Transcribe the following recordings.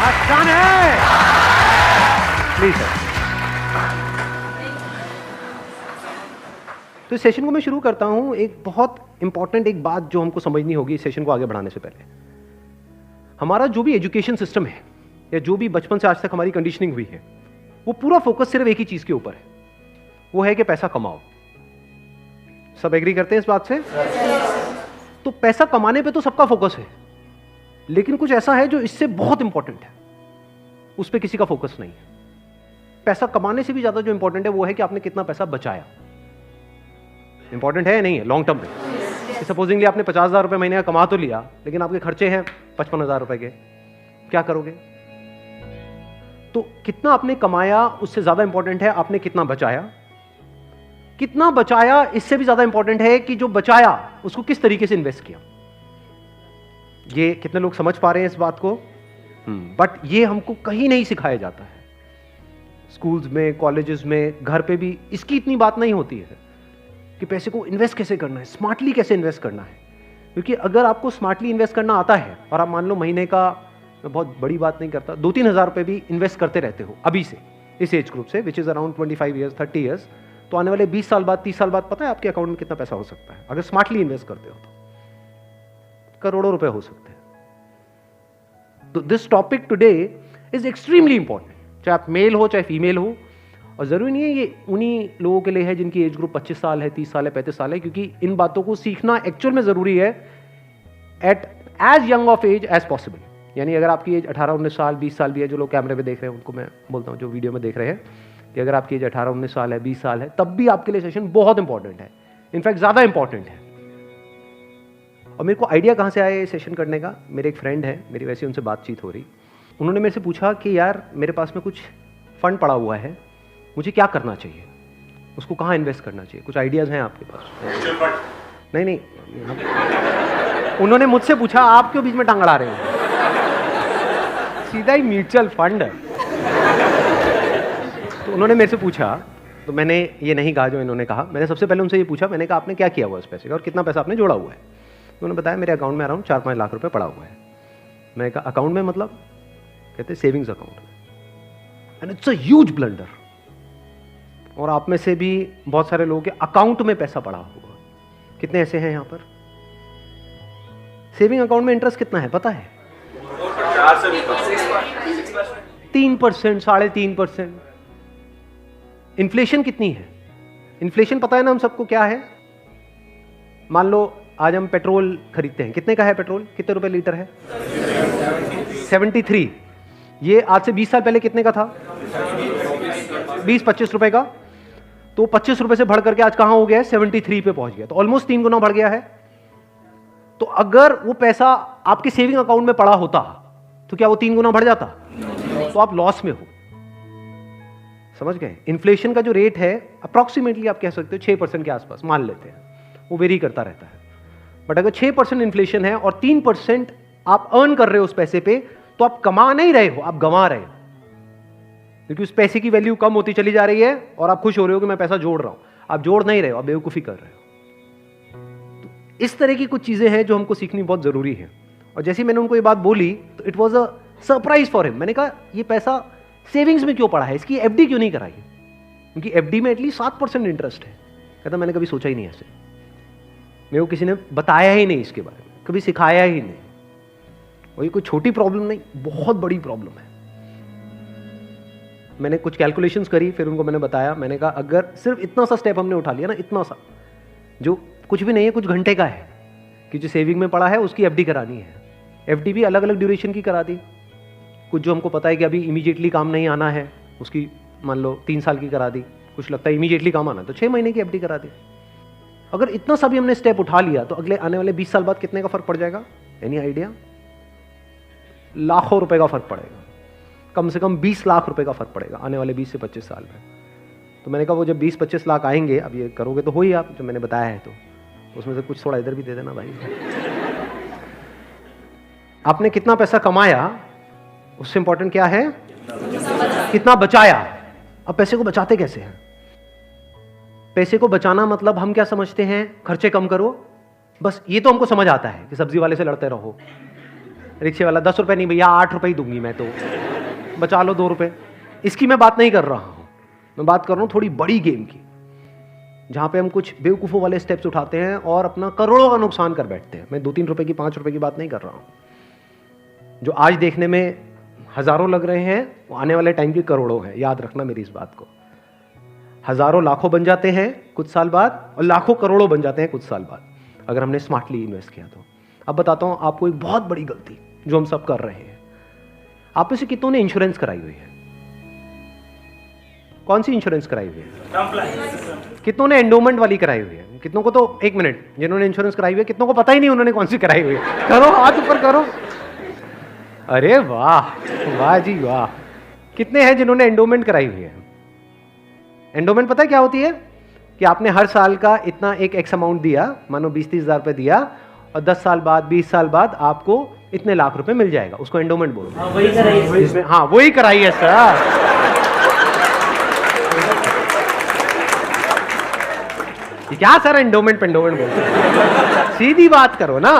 आसान है। Please sir. तो इस सेशन को मैं शुरू करता हूं। एक बहुत इंपॉर्टेंट एक बात जो हमको समझनी होगी इस सेशन को आगे बढ़ाने से पहले, हमारा जो भी एजुकेशन सिस्टम है या जो भी बचपन से आज तक हमारी कंडीशनिंग हुई है, वो पूरा फोकस सिर्फ एक ही चीज के ऊपर है, वो है कि पैसा कमाओ। सब एग्री करते हैं इस बात से? तो पैसा कमाने पे तो सबका फोकस है, लेकिन कुछ ऐसा है जो इससे बहुत इंपॉर्टेंट है, उस पर किसी का फोकस नहीं है। पैसा कमाने से भी ज्यादा जो इंपॉर्टेंट है वो है कि आपने कितना पैसा बचाया। इंपॉर्टेंट है या नहीं है लॉन्ग टर्म में? सपोजिंगली आपने 50,000 रुपए महीने का कमा तो लिया, लेकिन आपके खर्चे हैं 55,000 रुपए के, क्या करोगे? तो कितना आपने कमाया उससे ज्यादा इंपॉर्टेंट है आपने कितना बचाया। कितना बचाया इससे भी ज्यादा इंपॉर्टेंट है कि जो बचाया उसको किस तरीके से इन्वेस्ट किया। ये कितने लोग समझ पा रहे हैं इस बात को? बट ये हमको कहीं नहीं सिखाया जाता है। स्कूल्स में, कॉलेजेस में, घर पे भी इसकी इतनी बात नहीं होती है कि पैसे को इन्वेस्ट कैसे करना है, स्मार्टली कैसे इन्वेस्ट करना है। क्योंकि अगर आपको स्मार्टली इन्वेस्ट करना आता है और आप मान लो महीने का, मैं बहुत बड़ी बात नहीं करता, 2-3 हज़ार रुपए भी इन्वेस्ट करते रहते हो अभी से, इस एज ग्रुप से, which is around 25 years 30 years, तो आने वाले 20 साल बाद, 30 साल बाद पता है आपके अकाउंट में कितना पैसा हो सकता है अगर स्मार्टली इन्वेस्ट करते हो तो? करोड़ों रुपए हो सकते हैं। तो this topic today is extremely important, चाहे आप मेल हो चाहे फीमेल हो। और जरूरी नहीं है ये उन्हीं लोगों के लिए है जिनकी एज ग्रुप 25 साल है, 30 साल है, 35 साल है, क्योंकि इन बातों को सीखना एक्चुअल में जरूरी है at as young of age as possible. यानी अगर आपकी एज 18-19 साल, 20 साल भी है, जो लोग कैमरे पे देख रहे हैं उनको मैं बोलता हूँ, जो वीडियो में देख रहे हैं, कि अगर आपकी एज 18-19 साल है, 20 साल है, तब भी आपके लिए सेशन बहुत इंपॉर्टेंट है, इनफैक्ट ज्यादा इंपॉर्टेंट है। और मेरे को आइडिया कहाँ से आया ये सेशन करने का? मेरे एक फ्रेंड है, मेरी वैसे उनसे बातचीत हो रही, उन्होंने मेरे से पूछा कि यार मेरे पास में कुछ फंड पड़ा हुआ है, मुझे क्या करना चाहिए, उसको कहाँ इन्वेस्ट करना चाहिए, कुछ आइडियाज हैं आपके पास? नहीं, उन्होंने मुझसे पूछा आप क्यों बीच में टांग अड़ा रहे हो, सीधा ही म्यूचुअल फंड है। तो उन्होंने मेरे से पूछा, तो मैंने ये नहीं कहा जो इन्होंने कहा, मैंने सबसे पहले उनसे ये पूछा, मैंने कहा आपने क्या किया हुआ इस पैसे का और कितना पैसा आपने जोड़ा हुआ है? उन्होंने बताया मेरे अकाउंट में अराउंड 4-5 लाख रुपए पड़ा हुआ है। मैंने कहा अकाउंट में मतलब? कहते savings account. And it's a huge blunder. और आप में से भी बहुत सारे लोगों के अकाउंट में पैसा पड़ा होगा। कितने ऐसे हैं यहां पर? सेविंग अकाउंट में इंटरेस्ट कितना है पता है? 3%, 3.5%। इन्फ्लेशन कितनी है? इन्फ्लेशन पता है ना हम सबको क्या है? मान लो आज हम पेट्रोल खरीदते हैं, कितने का है पेट्रोल? कितने रुपए लीटर है? 73। ये आज से 20 साल पहले कितने का था? 20-25 रुपए का। तो 25 रुपए से बढ़ करके आज कहां हो गया है? 73 पे पहुंच गया। तो ऑलमोस्ट 3 गुना बढ़ गया है। तो अगर वो पैसा आपके सेविंग अकाउंट में पड़ा होता तो क्या वो 3 गुना बढ़ जाता? तो आप लॉस में हो। समझ गए? इन्फ्लेशन का जो रेट है अप्रोक्सीमेटली आप कह सकते हो 6% के आसपास मान लेते हैं, वो वेरी करता रहता है। बट अगर 6% इन्फ्लेशन है और 3% आप अर्न कर रहे हो उस पैसे पे, तो आप कमा नहीं रहे हो, आप गंवा रहे हो, क्योंकि उस पैसे की वैल्यू कम होती चली जा रही है और आप खुश हो रहे हो कि मैं पैसा जोड़ रहा हूं। आप जोड़ नहीं रहे हो, आप बेवकूफी कर रहे हो। तो इस तरह की कुछ चीजें हैं जो हमको सीखनी बहुत जरूरी है। और जैसे मैंने उनको ये बात बोली तो it was a surprise for him. मैंने कहा ये पैसा सेविंग्स में क्यों पड़ा है, इसकी एफडी क्यों नहीं कराई? क्योंकि एफडी में एटलीस्ट 7% इंटरेस्ट है। कहता मैंने कभी सोचा ही नहीं ऐसे, मेरे को किसी ने बताया ही नहीं इसके बारे में, कभी सिखाया ही नहीं। और ये कोई छोटी प्रॉब्लम नहीं, बहुत बड़ी प्रॉब्लम है। मैंने कुछ कैलकुलेशंस करी, फिर उनको मैंने बताया। मैंने कहा अगर सिर्फ इतना सा स्टेप हमने उठा लिया ना, इतना सा जो कुछ भी नहीं है, कुछ घंटे का है, कि जो सेविंग में पड़ा है उसकी एफडी करानी है। एफडी भी अलग अलग ड्यूरेशन की करा दी। कुछ जो हमको पता है कि अभी इमीडिएटली काम नहीं आना है, उसकी मान लो 3 साल की करा दी। कुछ लगता है इमीडिएटली काम आना, तो 6 महीने की एफडी करा दी। अगर इतना सा भी हमने स्टेप उठा लिया तो अगले आने वाले 20 साल बाद कितने का फर्क पड़ जाएगा? Any idea? लाखों रुपए का फर्क पड़ेगा। कम से कम 20 लाख रुपए का फर्क पड़ेगा आने वाले 20 से 25 साल में। तो मैंने कहा वो जब 20-25 लाख आएंगे, अब ये करोगे तो हो ही आप, जो मैंने बताया है, तो उसमें से कुछ थोड़ा इधर भी दे देना भाई। आपने कितना पैसा कमाया उससे इंपॉर्टेंट क्या है? कितना बचाया। अब पैसे को बचाते कैसे हैं? पैसे को बचाना मतलब हम क्या समझते हैं? खर्चे कम करो, बस ये तो हमको समझ आता है कि सब्जी वाले से लड़ते रहो, रिक्शे वाला 10 रुपये नहीं भैया 8 रुपये ही दूंगी मैं, तो बचा लो 2 रुपये। इसकी मैं बात नहीं कर रहा हूँ, मैं बात कर रहा हूँ थोड़ी बड़ी गेम की, जहाँ पे हम कुछ बेवकूफ़ों वाले स्टेप्स उठाते हैं और अपना करोड़ों का नुकसान कर बैठते हैं। मैं 2-3 रुपये की 5 रुपये की बात नहीं कर रहा हूँ। जो आज देखने में हज़ारों लग रहे हैं वो आने वाले टाइम की करोड़ों हैं, याद रखना मेरी इस बात को। हज़ारों लाखों बन जाते हैं कुछ साल बाद और लाखों करोड़ों बन जाते हैं कुछ साल बाद, अगर हमने स्मार्टली इन्वेस्ट किया तो। अब बताता हूँ आपको एक बहुत बड़ी गलती जो हम सब कर रहे हैं। आप में से कितनों ने इंश्योरेंस कराई हुई है? कौन सी इंश्योरेंस कराई हुई है? कितनों ने एंडोमेंट वाली कराई हुई है? कितनों को तो, एक मिनट, जिन्होंने इंश्योरेंस कराई हुई है कितनों को पता ही नहीं उन्होंने कौन सी कराई हुई है? करो, हाथ ऊपर करो। अरे वाह, वाह जी वाह। कितने हैं जिन्होंने एंडोमेंट कराई हुई है? एंडोमेंट पता है क्या होती है? कि आपने हर साल का इतना एक एक्स अमाउंट दिया, मानो 20-30 हज़ार रुपये दिया, और 10 साल बाद 20 साल बाद आपको इतने लाख रुपए मिल जाएगा, उसको एंडोमेंट बोलते हैं। वही कराइए। हाँ वही कराइए सर। क्या सर एंडोमेंट पेंडोमेंट बोलते हैं? सीधी बात करो ना।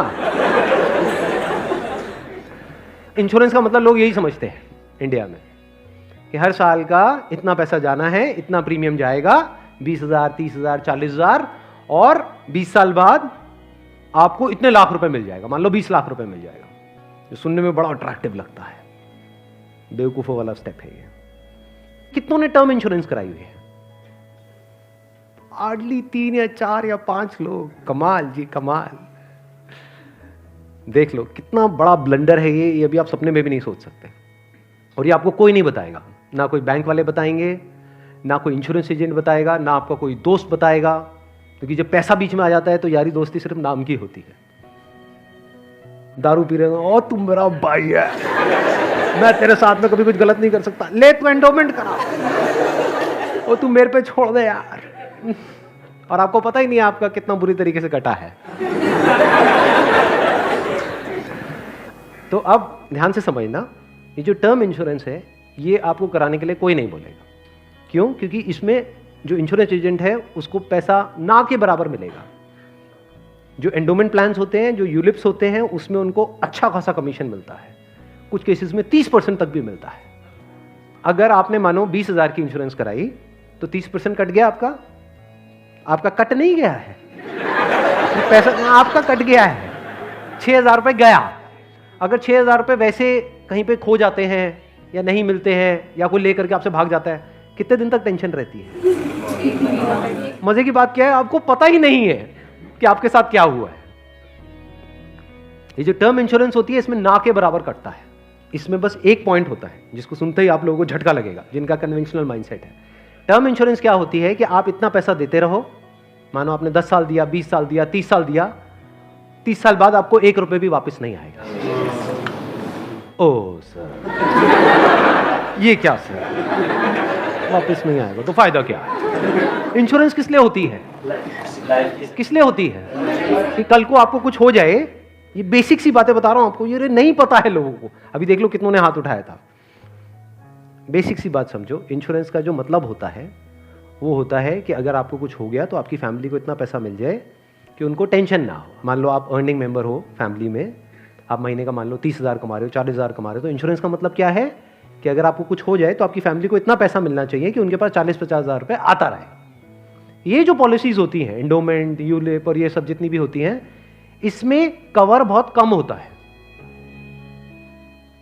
इंश्योरेंस का मतलब लोग यही समझते हैं इंडिया में कि हर साल का इतना पैसा जाना है, इतना प्रीमियम जाएगा, 20,000, 30,000, 40,000, और 20 साल बाद आपको इतने लाख रुपए मिल जाएगा, मान लो 20 लाख रुपए मिल जाएगा, जो सुनने में बड़ा अट्रैक्टिव लगता है। बेवकूफों वाला स्टेप है ये। कितनों ने टर्म इंश्योरेंस कराई हुई है? हार्डली 3 या 4 या 5 लोग। कमाल जी कमाल। देख लो कितना बड़ा ब्लंडर है ये अभी आप सपने में भी नहीं सोच सकते। और ये आपको कोई नहीं बताएगा, ना कोई बैंक वाले बताएंगे, ना कोई इंश्योरेंस एजेंट बताएगा, ना आपका कोई दोस्त बताएगा, क्योंकि जब पैसा बीच में आ जाता है तो यारी दोस्ती सिर्फ नाम की होती है। दारू पी रहे हो और तुम मेरा भाई है, मैं तेरे साथ में कभी कुछ गलत नहीं कर सकता, ले तू एंडोमेंट करा, और तुम मेरे पे छोड़ दे यार। और आपको पता ही नहीं आपका कितना बुरी तरीके से कटा है। तो अब ध्यान से समझना, ये जो टर्म इंश्योरेंस है ये आपको कराने के लिए कोई नहीं बोलेगा। क्यों? क्योंकि इसमें जो इंश्योरेंस एजेंट है उसको पैसा ना के बराबर मिलेगा। जो एंडोमेंट प्लान्स होते हैं, जो यूलिप्स होते हैं, उसमें उनको अच्छा खासा कमीशन मिलता है, कुछ केसेस में 30% तक भी मिलता है। अगर आपने मानो 20,000 की इंश्योरेंस कराई तो 30% कट गया आपका। आपका कट नहीं गया है, पैसा आपका कट गया है। 6,000 रुपये गया। अगर 6,000 रुपये वैसे कहीं पे खो जाते हैं या नहीं मिलते हैं या कोई लेकर के आपसे भाग जाता है, कितने दिन तक टेंशन रहती है? मजे की बात क्या है, आपको पता ही नहीं है कि आपके साथ क्या हुआ है। ये जो टर्म इंश्योरेंस होती है इसमें ना के बराबर कटता है। इसमें बस एक पॉइंट होता है जिसको सुनते ही आप लोगों को झटका लगेगा, जिनका कन्वेंशनल माइंडसेट है। टर्म इंश्योरेंस क्या होती है कि आप इतना पैसा देते रहो, मानो आपने 10 साल दिया, 20 साल दिया, 30 साल दिया, 30 साल बाद आपको 1 रुपए भी वापस नहीं आएगा। ओ सर, ये क्या सर, वापस नहीं आएगा तो फायदा क्या है? इंश्योरेंस किस लिए होती है? किस लिए होती है? कि कल को आपको कुछ हो जाए। ये बेसिक सी बातें बता रहा हूं आपको, ये नहीं पता है लोगों को। अभी देख लो कितनों ने हाथ उठाया था। बेसिक सी बात समझो, इंश्योरेंस का जो मतलब होता है वो होता है कि अगर आपको कुछ हो गया तो आपकी फैमिली को इतना पैसा मिल जाए कि उनको टेंशन ना हो। मान लो आप अर्निंग मेंबर हो फैमिली में, आप महीने का मान लो 30,000 कमा रहे हो, 40,000 कमा रहे हो, तो इंश्योरेंस का मतलब क्या है कि अगर आपको कुछ हो जाए तो आपकी फैमिली को इतना पैसा मिलना चाहिए कि उनके पास 40-50 हज़ार रुपये आता रहे। ये जो पॉलिसीज होती हैं, एंडोमेंट, यूलिप और ये सब जितनी भी होती हैं, इसमें कवर बहुत कम होता है।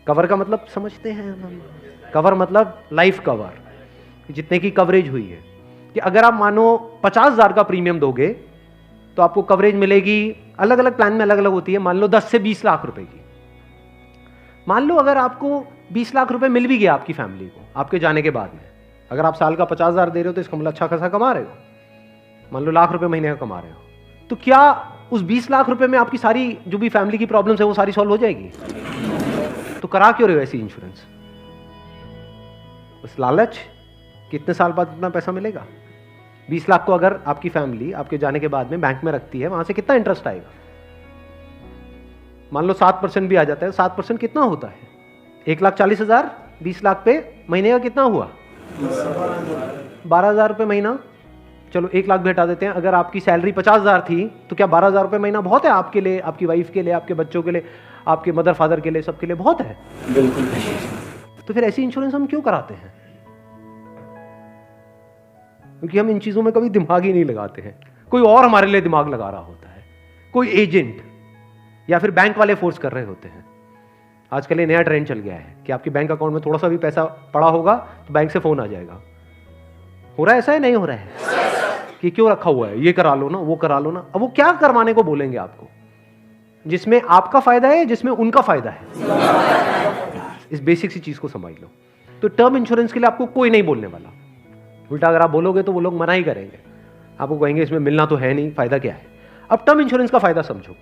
कवर का मतलब समझते हैं हम? कवर मतलब लाइफ कवर, जितने की कवरेज हुई है। कि अगर आप मानो 50,000 का प्रीमियम दोगे तो आपको कवरेज मिलेगी, अलग अलग प्लान में अलग अलग होती है, मान लो 10 से 20 लाख रुपए की। मान लो अगर आपको 20 लाख रुपए मिल भी गया आपकी फैमिली को आपके जाने के बाद में, अगर आप साल का 50,000 दे रहे हो तो इसका मतलब अच्छा खासा कमा रहे हो, मान लो लाख रुपए महीने का कमा रहे हो, तो क्या उस 20 लाख रुपए में आपकी सारी जो भी फैमिली की प्रॉब्लम्स है वो सारी सॉल्व हो जाएगी? तो करा क्यों रहे हो ऐसी इंश्योरेंस? बस लालच, कितने साल बाद इतना पैसा मिलेगा? 20 लाख को अगर आपकी फैमिली आपके जाने के बाद में बैंक में रखती है, वहां से कितना इंटरेस्ट आएगा? मान लो 7% भी आ जाता है। 7% कितना होता है? 1,40,000, 20 लाख पे महीने का कितना हुआ? 12,000 रुपये महीना। चलो 1 लाख भी हटा देते हैं। अगर आपकी सैलरी 50,000 थी तो क्या 12,000 रुपये महीना बहुत है आपके लिए, आपकी वाइफ के लिए, आपके बच्चों के लिए? आपके मदर फादर के लिए, सबके लिए बहुत है। बिल्कुल। तो फिर ऐसी इंश्योरेंस हम क्यों कराते हैं? क्योंकि हम इन चीजों में कभी दिमाग ही नहीं लगाते हैं। कोई और हमारे लिए दिमाग लगा रहा होता है, कोई एजेंट या फिर बैंक वाले फोर्स कर रहे होते हैं। आजकल ये नया ट्रेंड चल गया है कि आपके बैंक अकाउंट में थोड़ा सा भी पैसा पड़ा होगा तो बैंक से फोन आ जाएगा। हो रहा है ऐसा है? नहीं हो रहा है कि क्यों रखा हुआ है, ये करा लो ना, वो करा लो ना। अब वो क्या करवाने को बोलेंगे आपको, जिसमें आपका फायदा है, जिसमें उनका फायदा है। इस बेसिक सी चीज को समझ लो। तो टर्म इंश्योरेंस के लिए आपको कोई नहीं बोलने वाला। उल्टा अगर आप बोलोगे तो वो लोग मना ही करेंगे, आपको कहेंगे इसमें मिलना तो है नहीं, फायदा क्या है। अब टर्म इंश्योरेंस का फायदा समझो।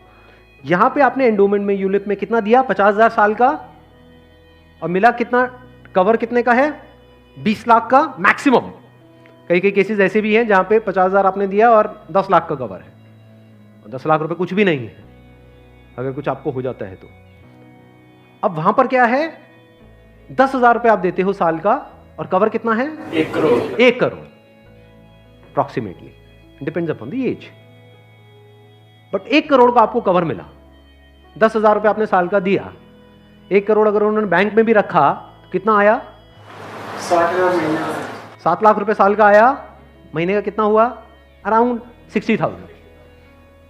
यहां पे आपने एंडोमेंट में, यूलिप में कितना दिया? 50,000 साल का, और मिला कितना? कवर कितने का है? 20 लाख का मैक्सिमम। कई कई केसेस ऐसे भी हैं जहां पे 50,000 आपने दिया और 10 लाख का कवर है, और 10 लाख रुपए कुछ भी नहीं है अगर कुछ आपको हो जाता है तो। अब वहां पर क्या है? 10,000 रुपए आप देते हो साल का, और कवर कितना है? 1 crore. 1 crore approximately, depends upon the age. But 1 crore का आपको कवर मिला। 10,000 रुपए आपने साल का दिया, 1 करोड़ अगर उन्होंने बैंक में भी रखा तो कितना आया? 60,000 महीने। 7 लाख रुपए साल का आया। महीने का कितना हुआ? अराउंड 60,000।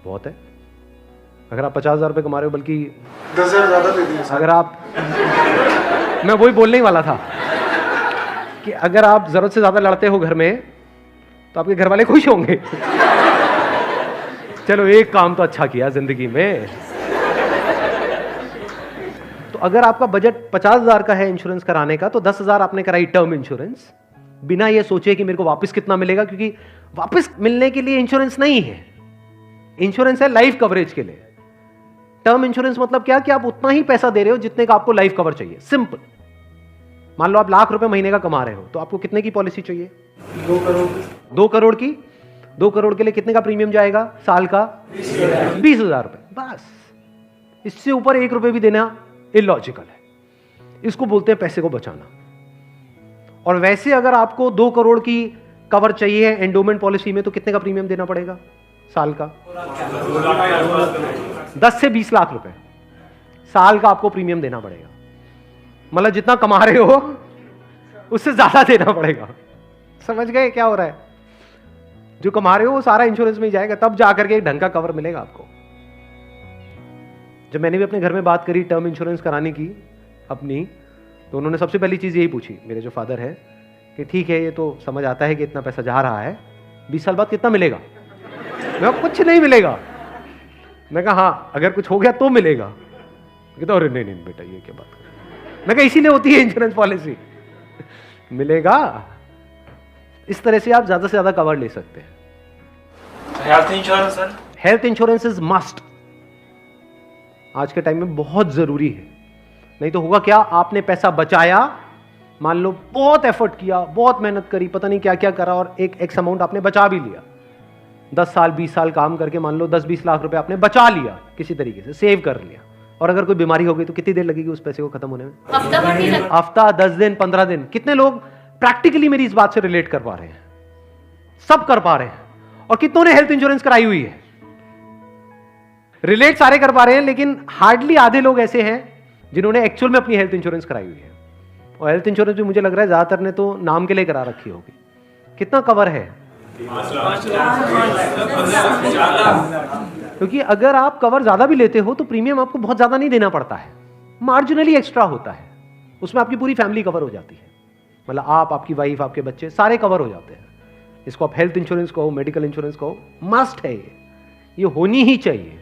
बहुत है। अगर आप 50,000 रुपए कमा रहे हो, बल्कि 10,000 ज्यादा दे दिए। अगर आप मैं वही बोलने ही वाला था कि अगर आप जरूरत से ज्यादा लड़ते हो घर में तो आपके घर वाले खुश होंगे। चलो एक काम तो अच्छा किया जिंदगी में। तो अगर आपका बजट 50,000 का है इंश्योरेंस कराने का, तो 10,000 आपने कराई टर्म इंश्योरेंस, बिना ये सोचे कि मेरे को वापस कितना मिलेगा, क्योंकि वापस मिलने के लिए इंश्योरेंस नहीं है। इंश्योरेंस है लाइफ कवरेज के लिए। टर्म इंश्योरेंस मतलब क्या? कि आप उतना ही पैसा दे रहे हो जितने का आपको लाइफ कवर चाहिए। सिंपल। मान लो आप लाख रुपए महीने का कमा रहे हो, तो आपको कितने की पॉलिसी चाहिए? 2 करोड़। 2 करोड़ की। 2 करोड़ के लिए कितने का प्रीमियम जाएगा साल का? 20,000 रुपए। बस, इससे ऊपर 1 रुपए भी देना इलॉजिकल है। इसको बोलते हैं पैसे को बचाना। और वैसे अगर आपको 2 करोड़ की कवर चाहिए एंडोमेंट पॉलिसी में, तो कितने का प्रीमियम देना पड़ेगा साल का? 10 से 20 लाख रुपए साल का आपको प्रीमियम देना पड़ेगा। मतलब जितना कमा रहे हो उससे ज्यादा देना पड़ेगा। समझ गए क्या हो रहा है? जो कमा रहे हो वो सारा इंश्योरेंस में ही जाएगा, तब जाकर के एक ढंग का कवर मिलेगा आपको। जब मैंने भी अपने घर में बात करी टर्म इंश्योरेंस कराने की अपनी, तो उन्होंने सबसे पहली चीज यही पूछी, मेरे जो फादर है, कि ठीक है ये तो समझ आता है कि इतना पैसा जा रहा है, 20 साल बाद कितना मिलेगा? मैं कुछ नहीं मिलेगा। मैं कहा हाँ अगर कुछ हो गया तो मिलेगा। कहता अरे नहीं नहीं बेटा ये क्या बात कर। मैं कहा इसीलिए होती है इंश्योरेंस पॉलिसी, मिलेगा। इस तरह से आप ज्यादा से ज्यादा कवर ले सकते हैं। Health insurance sir? Health insurance is must. आज के टाइम में बहुत जरूरी है। नहीं तो होगा क्या? आपने पैसा बचाया, मान लो बहुत एफर्ट किया, बहुत मेहनत करी, पता नहीं क्या क्या करा, और एक एक्स अमाउंट आपने बचा भी लिया। 10 साल 20 साल काम करके मान लो 10-20 लाख रुपए आपने बचा लिया, किसी तरीके से सेव कर लिया, और अगर कोई बीमारी हो गई तो कितनी देर लगेगी उस पैसे को खत्म होने में? हफ्ता, 10 दिन, 15 दिन। कितने लोग प्रैक्टिकली मेरी इस बात से रिलेट कर पा रहे हैं? सब कर पा रहे हैं। और कितनों ने हेल्थ इंश्योरेंस कराई हुई है? रिलेट सारे कर पा रहे हैं, लेकिन हार्डली आधे लोग ऐसे हैं जिन्होंने एक्चुअल में अपनी हेल्थ इंश्योरेंस कराई हुई है। और हेल्थ इंश्योरेंस भी मुझे लग रहा है ज्यादातर ने तो नाम के लिए करा रखी होगी। कितना कवर है? क्योंकि अगर आप कवर ज्यादा भी लेते हो तो प्रीमियम आपको बहुत ज्यादा नहीं देना पड़ता है, मार्जिनली एक्स्ट्रा होता है। उसमें आपकी पूरी फैमिली कवर हो जाती है। मतलब आप, आपकी वाइफ, आपके बच्चे सारे कवर हो जाते हैं। इसको आप हेल्थ इंश्योरेंस कहो, मेडिकल इंश्योरेंस कहो, मस्ट है ये होनी ही चाहिए।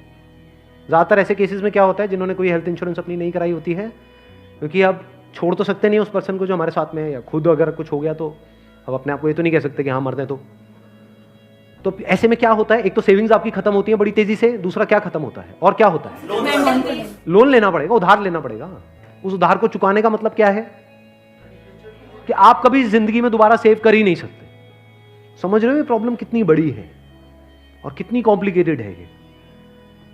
ज्यादातर ऐसे केसेस में क्या होता है, जिन्होंने कोई हेल्थ इंश्योरेंस अपनी नहीं कराई होती है, क्योंकि अब छोड़ तो सकते नहीं उस पर्सन को जो हमारे साथ में है, या खुद अगर कुछ हो गया तो अब अपने आप को ये तो नहीं कह सकते कि हाँ मरते तो ऐसे में क्या होता है? एक तो सेविंग्स आपकी खत्म होती है बड़ी तेजी से, दूसरा क्या खत्म होता है और क्या होता है? लोन लेना पड़ेगा, उधार लेना पड़ेगा। उस उधार को चुकाने का मतलब क्या है? कि आप कभी जिंदगी में दोबारा सेव कर ही नहीं सकते। समझ रहे हो ये प्रॉब्लम कितनी बड़ी है और कितनी कॉम्प्लिकेटेड है ये?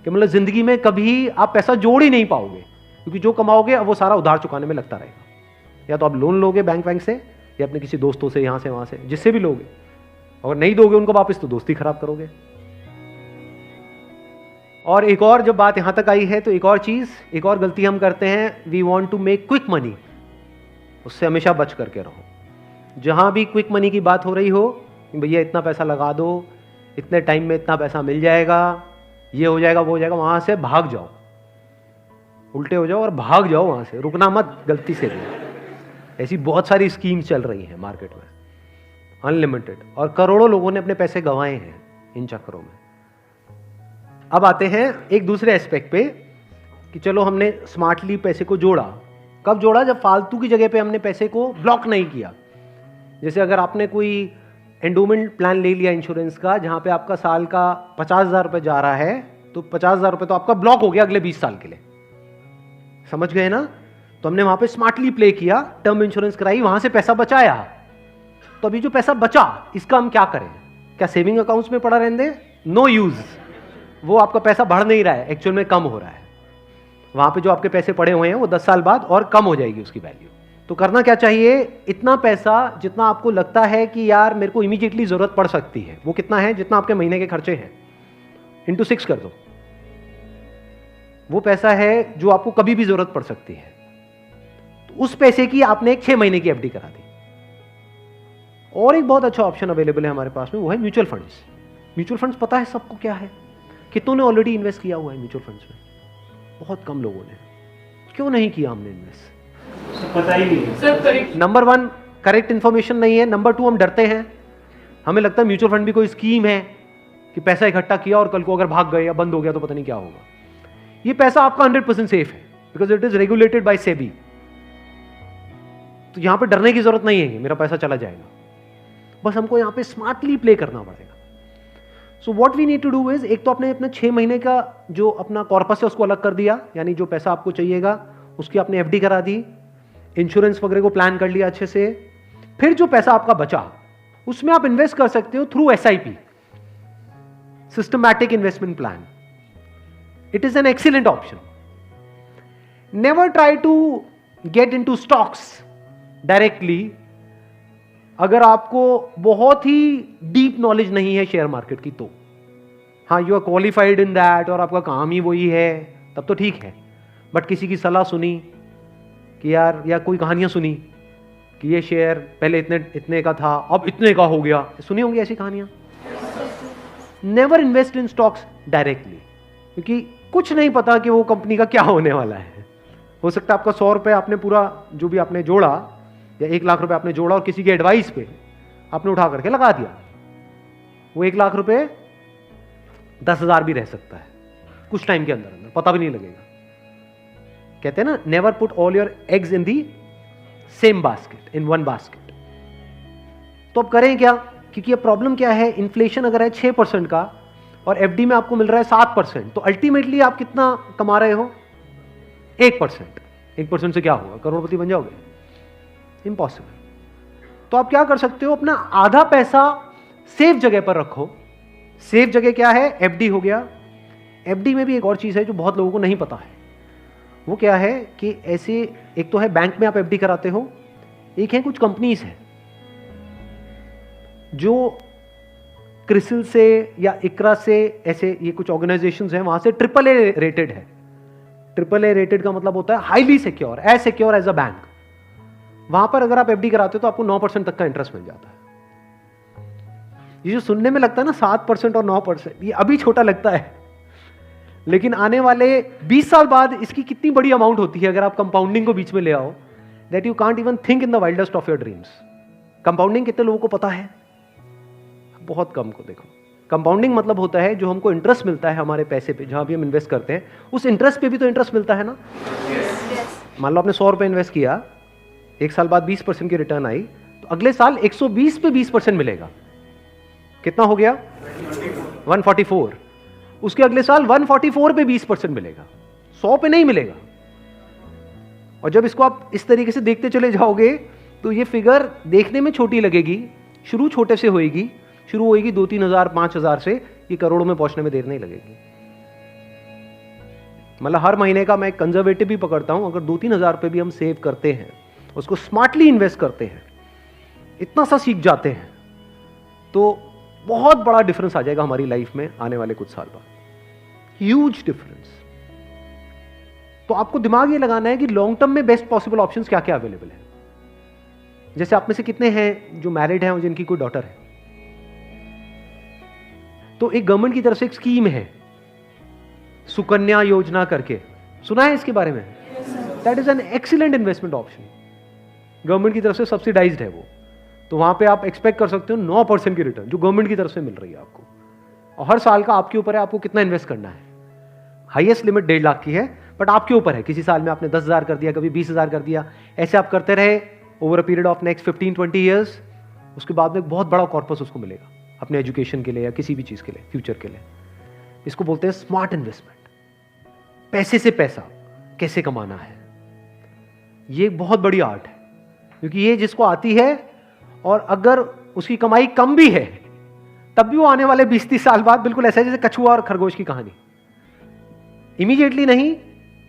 कि मतलब जिंदगी में कभी आप पैसा जोड़ ही नहीं पाओगे, क्योंकि जो कमाओगे अब वो सारा उधार चुकाने में लगता रहेगा। या तो आप लोन लोगे बैंक से, या अपने किसी दोस्तों से, यहां से वहां से, जिससे भी लोगे। और नहीं दोगे उनको वापस तो दोस्ती खराब करोगे। और एक और जब बात यहां तक आई है तो एक और चीज, एक और गलती हम करते हैं, we want to make quick money, उससे हमेशा बच करके रहो। जहां भी क्विक मनी की बात हो रही हो, भैया इतना पैसा लगा दो, इतने टाइम में इतना पैसा मिल जाएगा, ये हो जाएगा वो हो जाएगा, वहां से भाग जाओ, उल्टे हो जाओ और भाग जाओ वहां से, रुकना मत गलती से भी। ऐसी बहुत सारी स्कीम्स चल रही हैं मार्केट में, अनलिमिटेड, और करोड़ों लोगों ने अपने पैसे गंवाए हैं इन चक्करों में। अब आते हैं एक दूसरे एस्पेक्ट पे कि चलो हमने स्मार्टली पैसे को जोड़ा। कब जोड़ा? जब फालतू की जगह पे हमने पैसे को ब्लॉक नहीं किया। जैसे अगर आपने कोई एंडोमेंट प्लान ले लिया इंश्योरेंस का, जहां पे आपका साल का 50,000 रुपये जा रहा है, तो 50,000 रुपये तो आपका ब्लॉक हो गया अगले 20 साल के लिए, समझ गए ना? तो हमने वहां पे स्मार्टली प्ले किया, टर्म इंश्योरेंस कराई, वहां से पैसा बचाया। तो अभी जो पैसा बचा, इसका हम क्या करें? क्या सेविंग अकाउंट्स में पड़ा रहने दें? नो यूज, वो आपका पैसा बढ़ नहीं रहा है, एक्चुअल में कम हो रहा है। वहां पे जो आपके पैसे पड़े हुए हैं वो 10 साल बाद और कम हो जाएगी उसकी वैल्यू। तो करना क्या चाहिए? इतना पैसा जितना आपको लगता है कि यार मेरे को इमीडिएटली जरूरत पड़ सकती है, वो कितना है? जितना आपके महीने के खर्चे हैं, इंटू 6 कर दो। वो पैसा है जो आपको कभी भी जरूरत पड़ सकती है। तो उस पैसे की आपने एक 6 महीने की एफडी करा दी। और एक बहुत अच्छा ऑप्शन अवेलेबल है हमारे पास में, वो है म्यूचुअल फंड्स। म्यूचुअल फंड्स पता है सबको क्या है? कितनों ने ऑलरेडी इन्वेस्ट किया हुआ है म्यूचुअल फंड्स में? बहुत कम लोगों ने। क्यों नहीं किया हमने इन्वेस्ट? पता ही नहीं है। नंबर 1 करेक्ट इंफॉर्मेशन नहीं है, नंबर 2 हम डरते हैं। हमें लगता है म्यूचुअल फंड भी कोई स्कीम है कि पैसा इकट्ठा किया और कल को अगर भाग गए या बंद हो गया तो पता नहीं क्या होगा। ये पैसा आपका 100% सेफ है, because it is regulated by SEBI. तो यहां पे डरने की जरूरत नहीं है कि मेरा पैसा चला जाएगा, बस हमको यहां पे स्मार्टली प्ले करना पड़ेगा। So what we need to do is, एक तो आपने अपने 6 महीने का जो अपना कॉर्पस है उसको अलग कर दिया, यानी जो पैसा आपको चाहिएगा उसकी आपने एफडी करा दी, इंश्योरेंस वगैरह को प्लान कर लिया अच्छे से। फिर जो पैसा आपका बचा उसमें आप इन्वेस्ट कर सकते हो through SIP, systematic investment plan. It is an excellent option. Never try to get into stocks directly अगर आपको बहुत ही डीप नॉलेज नहीं है शेयर मार्केट की। तो हाँ, you are qualified in that और आपका काम ही वही है, तब तो ठीक है। बट किसी की सलाह सुनी कि यार, या कोई कहानियां सुनी कि ये शेयर पहले इतने का था अब इतने का हो गया, सुनी होंगी ऐसी कहानियां। Never invest in stocks directly, क्योंकि कुछ नहीं पता कि वो कंपनी का क्या होने वाला है। हो सकता है आपका 100 रुपये आपने पूरा जो भी आपने जोड़ा या 1 लाख रुपए आपने जोड़ा और किसी के एडवाइस पे आपने उठा करके लगा दिया, वो 1 लाख रुपए 10,000 भी रह सकता है कुछ टाइम के अंदर अंदर, पता भी नहीं लगेगा। कहते हैं ना, never put all your eggs in the same basket, in one basket. तो अब करें क्या? क्योंकि अब प्रॉब्लम क्या है, इन्फ्लेशन अगर है 6% का और एफडी में आपको मिल रहा है 7%, तो अल्टीमेटली आप कितना कमा रहे हो? 1%। 1% से क्या होगा? करोड़पति बन जाओगे? इम्पॉसिबल। तो आप क्या कर सकते हो, अपना आधा पैसा सेफ जगह पर रखो। सेफ जगह क्या है? एफडी हो गया। एफडी में भी एक और चीज है जो बहुत लोगों को नहीं पता है। वो क्या है कि ऐसे, एक तो है बैंक में आप एफडी कराते हो, एक है कुछ कंपनीज है जो क्रिसिल से या इकरा से, ऐसे ये कुछ ऑर्गेनाइजेशंस हैं, वहां से AAA रेटेड है। AAA रेटेड का मतलब होता है highly secure, as secure as a bank. वहां पर अगर आप एफडी कराते हो तो आपको 9% तक का इंटरेस्ट मिल जाता है। ये जो सुनने में लगता है ना 7% और 9%, ये अभी छोटा लगता है, लेकिन आने वाले 20 साल बाद इसकी कितनी बड़ी अमाउंट होती है अगर आप कंपाउंडिंग को बीच में ले आओ, that you can't even think in the wildest of your dreams. Compounding कितने लोगों को पता है? बहुत कम को। देखो, कंपाउंडिंग मतलब होता है जो हमको इंटरेस्ट मिलता है हमारे पैसे पे, जहां भी हम इन्वेस्ट करते हैं उस इंटरेस्ट पे भी तो इंटरेस्ट मिलता है ना। मान लो आपने 100 रुपए इन्वेस्ट किया, 1 साल बाद 20% की रिटर्न आई, तो अगले साल 120 पे 20% मिलेगा। कितना हो गया? 144। उसके अगले साल 144 पे 20% मिलेगा, 100 पे नहीं मिलेगा। और जब इसको आप इस तरीके से देखते चले जाओगे तो ये फिगर देखने में छोटी लगेगी, शुरू छोटे से होएगी, शुरू होएगी 2-3 हजार 5 हजार से, ये करोड़ों में पहुंचने में देर नहीं लगेगी। मतलब हर महीने का मैं कंजर्वेटिव भी पकड़ता हूं, अगर 2-3 हजार रुपए भी हम सेव करते हैं, उसको स्मार्टली इन्वेस्ट करते हैं, इतना सा सीख जाते हैं, तो बहुत बड़ा डिफरेंस आ जाएगा हमारी लाइफ में आने वाले कुछ साल बाद। Huge difference. तो आपको दिमाग ये लगाना है कि लॉन्ग टर्म में बेस्ट पॉसिबल ऑप्शंस क्या क्या अवेलेबल है। जैसे आप में से कितने हैं जो मैरिड हैं और जिनकी कोई डॉटर है, तो एक गवर्नमेंट की तरफ से एक स्कीम है सुकन्या योजना करके, सुना है इसके बारे में? That is an excellent investment option, government की तरफ से सब्सिडाइज्ड है वो। तो वहां पे आप एक्सपेक्ट कर सकते हो 9% की रिटर्न जो गवर्नमेंट की तरफ से मिल रही है आपको, और हर साल का आपके ऊपर है आपको कितना इन्वेस्ट करना है। हाईएस्ट लिमिट 1.5 लाख की है, बट आपके ऊपर है, किसी साल में आपने 10,000 कर दिया, कभी 20,000 कर दिया, ऐसे आप करते रहे over a period of next 15-20 years. उसके बाद में एक बहुत बड़ा कॉर्पस उसको मिलेगा अपने एजुकेशन के लिए या किसी भी चीज के लिए, फ्यूचर के लिए। इसको बोलते हैं स्मार्ट इन्वेस्टमेंट। पैसे से पैसा कैसे कमाना है, ये एक बहुत बड़ी आर्ट है, क्योंकि ये जिसको आती है और अगर उसकी कमाई कम भी है तब भी वो आने वाले 20-30 साल बाद बिल्कुल ऐसा है जैसे कछुआ और खरगोश की कहानी, इमीडिएटली नहीं।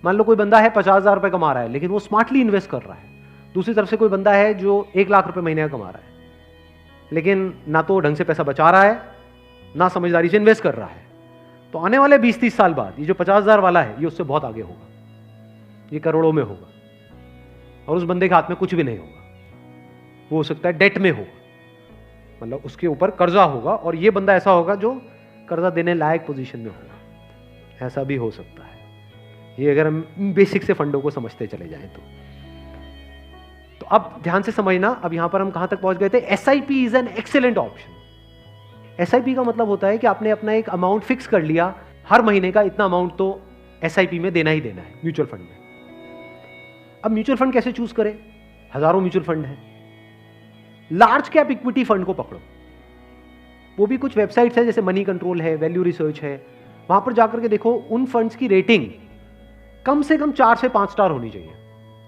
मान लो कोई बंदा है 50,000 रुपए कमा रहा है लेकिन वो स्मार्टली इन्वेस्ट कर रहा है। दूसरी तरफ से कोई बंदा है जो 1 लाख रुपए महीने का कमा रहा है लेकिन ना तो ढंग से पैसा बचा रहा है ना समझदारी से इन्वेस्ट कर रहा है। तो आने वाले 20-30 साल बाद ये जो 50,000 वाला है ये उससे बहुत आगे होगा, ये करोड़ों में होगा, और उस बंदे के हाथ में कुछ भी नहीं होगा। वो हो सकता है डेट में होगा, मतलब उसके ऊपर कर्जा होगा, और ये बंदा ऐसा होगा जो कर्जा देने लायक पोजीशन में होगा। ऐसा भी हो सकता है, ये अगर हम बेसिक से फंडों को समझते चले जाएं तो अब ध्यान से समझना। अब यहां पर हम कहां तक पहुंच गए थे? SIP is an excellent option. SIP का मतलब होता है कि आपने अपना एक अमाउंट फिक्स कर लिया, हर महीने का इतना अमाउंट तो SIP में देना ही देना है म्यूचुअल फंड में। अब म्यूचुअल फंड कैसे चूज करें? हजारों म्यूचुअल फंड है। लार्ज कैप इक्विटी फंड को पकड़ो, वो भी कुछ वेबसाइट्स है जैसे मनी कंट्रोल है, वैल्यू रिसर्च है, वहां पर जाकर के देखो उन फंड्स की रेटिंग कम से कम 4 से 5 स्टार होनी चाहिए।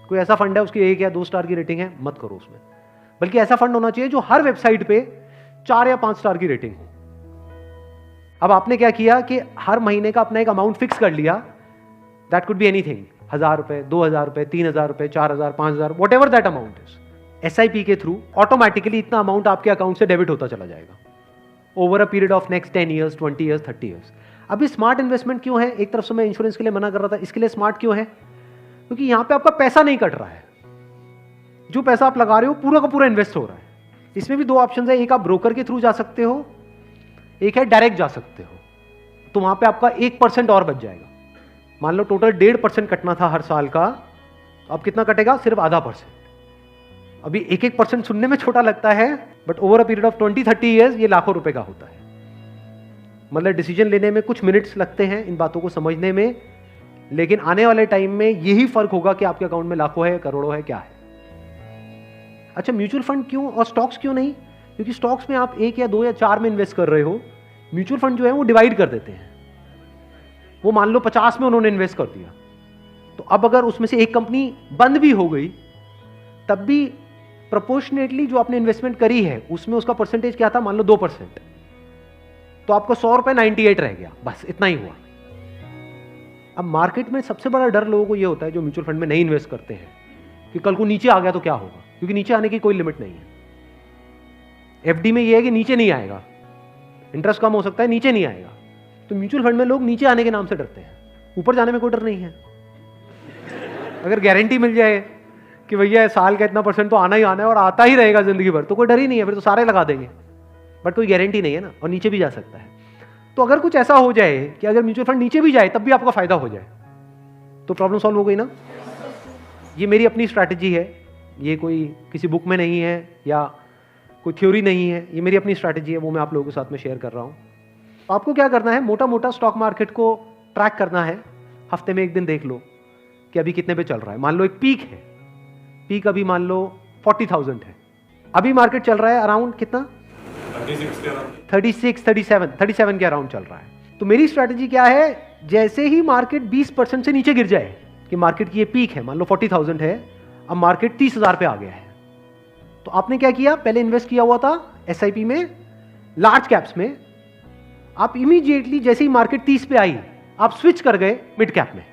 कोई ऐसा फंड है उसकी 1 या 2 स्टार की रेटिंग है, मत करो उसमें, बल्कि ऐसा फंड होना चाहिए जो हर वेबसाइट पे 4 या 5 स्टार की रेटिंग हो। अब आपने क्या किया कि हर महीने का अपना एक अमाउंट फिक्स कर लिया, दैट कुड बी एनीथिंग, 1,000 रुपए, 2,000 रुपए, 3,000 रुपए, 4,000, 5,000, what ever that amount is. SIP के थ्रू ऑटोमेटिकली इतना अमाउंट आपके अकाउंट से डेबिट होता चला जाएगा over a period of next 10 years, 20 years, 30 years. अभी स्मार्ट इन्वेस्टमेंट क्यों है? एक तरफ से मैं इंश्योरेंस के लिए मना कर रहा था, इसके लिए स्मार्ट क्यों है? क्योंकि यहां पे आपका पैसा नहीं कट रहा है, जो पैसा आप लगा रहे हो पूरा का पूरा इन्वेस्ट हो रहा है। इसमें भी 2 ऑप्शन है, एक आप ब्रोकर के थ्रू जा सकते हो, एक है डायरेक्ट जा सकते हो। तो वहां पे आपका 1% और बच जाएगा। मान लो टोटल 1.5% कटना था हर साल का, तो अब कितना कटेगा? सिर्फ 0.5%। अभी 1% सुनने में छोटा लगता है, but over a period of 20-30 years ये लाखों रुपए का होता है। मतलब डिसीजन लेने में कुछ मिनट्स लगते हैं इन बातों को समझने में, लेकिन आने वाले टाइम में यही फर्क होगा कि आपके अकाउंट में लाखों है, करोड़ों है, क्या है। अच्छा, म्यूचुअल फंड क्यों और स्टॉक्स क्यों नहीं? क्योंकि स्टॉक्स में आप 1 या 2 या 4 में इन्वेस्ट कर रहे हो, म्यूचुअल फंड जो है वो डिवाइड कर देते हैं। वो मान लो 50 में उन्होंने इन्वेस्ट कर दिया, तो अब अगर उसमें से एक कंपनी बंद भी हो गई तब भी प्रोपोर्शनेटली जो आपने इन्वेस्टमेंट करी है उसमें उसका परसेंटेज क्या था? मान लो 2%, तो आपको 100 रुपए 98 रह गया, बस इतना ही हुआ। अब मार्केट में सबसे बड़ा डर लोगों को यह होता है जो म्यूचुअल फंड में नहीं इन्वेस्ट करते हैं कि कल को नीचे आ गया तो क्या होगा, क्योंकि नीचे आने की कोई लिमिट नहीं है। FD में यह है कि नीचे नहीं आएगा, इंटरेस्ट कम हो सकता है, नीचे नहीं आएगा। तो म्यूचुअल फंड में लोग नीचे आने के नाम से डरते हैं, ऊपर जाने में कोई डर नहीं है। अगर गारंटी मिल जाए कि भैया साल का इतना % तो आना ही आना है और आता ही रहेगा जिंदगी भर, तो कोई डर ही नहीं है, फिर तो सारे लगा देंगे। बट कोई गारंटी नहीं है ना, और नीचे भी जा सकता है। तो अगर कुछ ऐसा हो जाए कि अगर म्यूचुअल फंड नीचे भी जाए तब भी आपका फायदा हो जाए, तो प्रॉब्लम सॉल्व हो गई ना। ये मेरी अपनी स्ट्रैटेजी है, ये कोई किसी बुक में नहीं है या कोई थ्योरी नहीं है, ये मेरी अपनी स्ट्रैटेजी है, वो मैं आप लोगों के साथ में शेयर कर रहा हूँ। आपको क्या करना है? मोटा मोटा स्टॉक मार्केट को ट्रैक करना है, हफ्ते में 1 दिन देख लो कि अभी कितने पे चल रहा है। मान लो एक पीक है, पीक अभी मान लो 40,000 है, अभी मार्केट चल रहा है अराउंड कितना? 37 के अराउंड चल रहा है। तो मेरी स्ट्रैटेजी क्या है? जैसे ही मार्केट 20% से नीचे गिर जाए कि मार्केट की ये पीक है, मान लो 40,000 है, अब मार्केट 30,000 पे आ गया है, तो आपने क्या किया? पहले इन्वेस्ट किया हुआ था SIP में, लार्ज कैप्स में, आप इमीडिएटली जैसे ही मार्केट 30 पे आई आप स्विच कर गए मिड कैप में,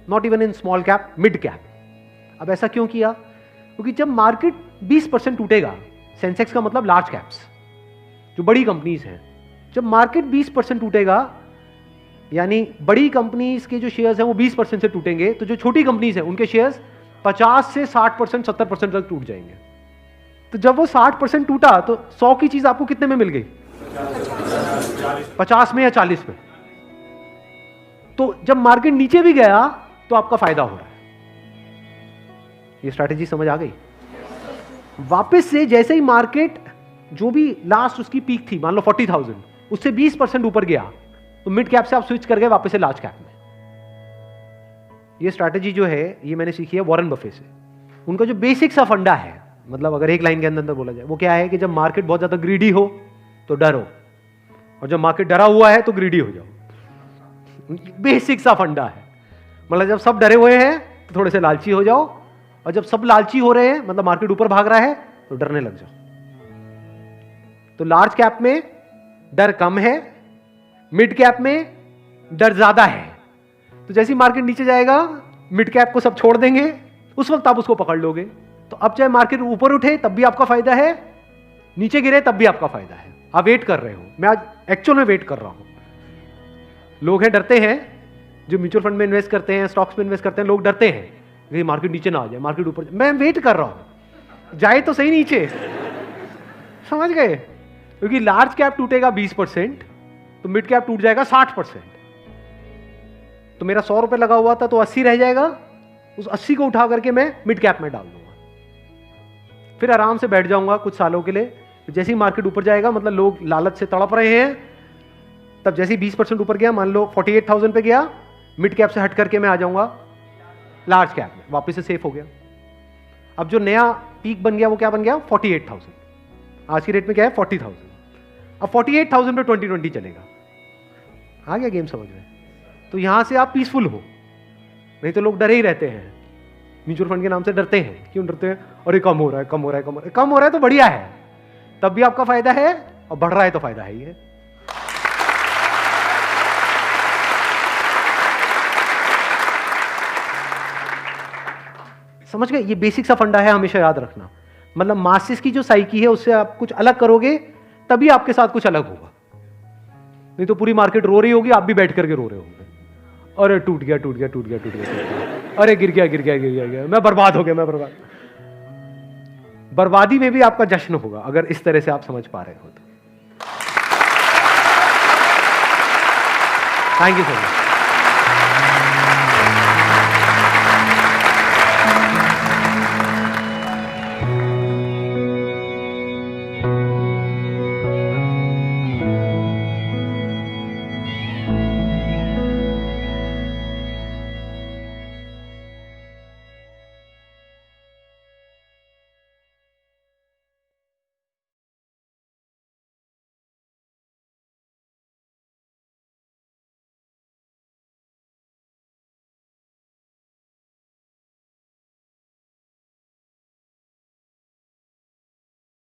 not even in small cap, mid cap. अब ऐसा क्यों किया? क्योंकि जब मार्केट 20% टूटेगा, सेंसेक्स का मतलब लार्ज कैप्स जो बड़ी कंपनीज हैं, जब मार्केट 20% टूटेगा यानी बड़ी कंपनीज के जो शेयर्स हैं वो 20% से टूटेंगे, तो जो छोटी कंपनीज हैं उनके शेयर्स 50 से 60%, 70% तक टूट जाएंगे। तो जब वो 60% टूटा तो 100 की चीज आपको कितने में मिल गई? 50 में या 40 में। तो जब मार्केट नीचे भी गया तो आपका फायदा हो रहा है। ये स्ट्रैटेजी समझ आ गई? वापस से जैसे ही मार्केट जो भी लास्ट उसकी पीक थी, मान लो 40,000, उससे 20% ऊपर गया तो मिड कैप से आप स्विच कर गए वापस से लार्ज कैप में। ये स्ट्रैटेजी जो है ये मैंने सीखी है वॉरेन बफे से। उनका जो बेसिक सा फंडा है, मतलब अगर एक लाइन के अंदर बोला जाए, वो क्या है कि जब मार्केट बहुत ज्यादा ग्रीडी हो तो डरो, और जब मार्केट डरा हुआ है तो ग्रीडी हो जाओ। बेसिक सा फंडा है। मतलब जब सब डरे हुए हैं तो थोड़े से लालची हो जाओ, और जब सब लालची हो रहे हैं, मतलब मार्केट ऊपर भाग रहा है, तो डरने लग जाओ। तो लार्ज कैप में डर कम है, मिड कैप में डर ज्यादा है। तो जैसे ही मार्केट नीचे जाएगा मिड कैप को सब छोड़ देंगे, उस वक्त आप उसको पकड़ लोगे। तो अब चाहे मार्केट ऊपर उठे तब भी आपका फायदा है, नीचे गिरे तब भी आपका फायदा है। आप वेट कर रहे हो, मैं आज एक्चुअल में वेट कर रहा हूं। लोग हैं डरते हैं, जो म्यूचुअल फंड में इन्वेस्ट करते हैं, स्टॉक्स में इन्वेस्ट करते हैं, लोग डरते हैं कि मार्केट नीचे ना आ जाए, मार्केट ऊपर। मैं वेट कर रहा हूं, जाए तो सही नीचे। समझ गए? क्योंकि लार्ज कैप टूटेगा 20%, तो मिड कैप टूट जाएगा 60%। तो मेरा 100 रुपए लगा हुआ था तो 80 रह जाएगा, उस 80 को उठा करके मैं मिड कैप में डाल दूंगा, फिर आराम से बैठ जाऊंगा कुछ सालों के लिए। जैसे ही मार्केट ऊपर जाएगा, मतलब लोग लालच से तड़प रहे हैं, तब जैसे ही 20% ऊपर गया, मान लो 48,000 पे गया, मिड कैप से हट करके मैं आ जाऊंगा लार्ज कैप में, वापस से सेफ हो गया। अब जो नया पीक बन गया वो क्या बन गया? 48,000। आज की रेट में क्या है? 40,000। अब 48,000 पे 2020 चलेगा। आ गया गेम समझ में? तो यहां से आप पीसफुल हो, नहीं तो लोग डरे ही रहते हैं, म्यूचुअल फंड के नाम से डरते हैं। क्यों डरते हैं? अरे कम हो रहा है, कम हो रहा है, कम हो रहा है। कम हो रहा है तो बढ़िया है, तब भी आपका फायदा है, और बढ़ रहा है तो फायदा है ही है। समझ गए? ये बेसिक सा फंडा है, हमेशा याद रखना। मतलब मासिस की जो साइकी है उससे आप कुछ अलग करोगे तभी आपके साथ कुछ अलग होगा, नहीं तो पूरी मार्केट रो रही होगी, आप भी बैठ करके रो रहे होंगे। अरे टूट गया, टूट गया, टूट गया, टूट गया, अरे गिर गया, गिर गया, गिर गया, गिर गया, मैं बर्बाद हो गया, मैं बर्बाद। बर्बादी में भी आपका जश्न होगा अगर इस तरह से आप समझ पा रहे हो तो। Thank you so much.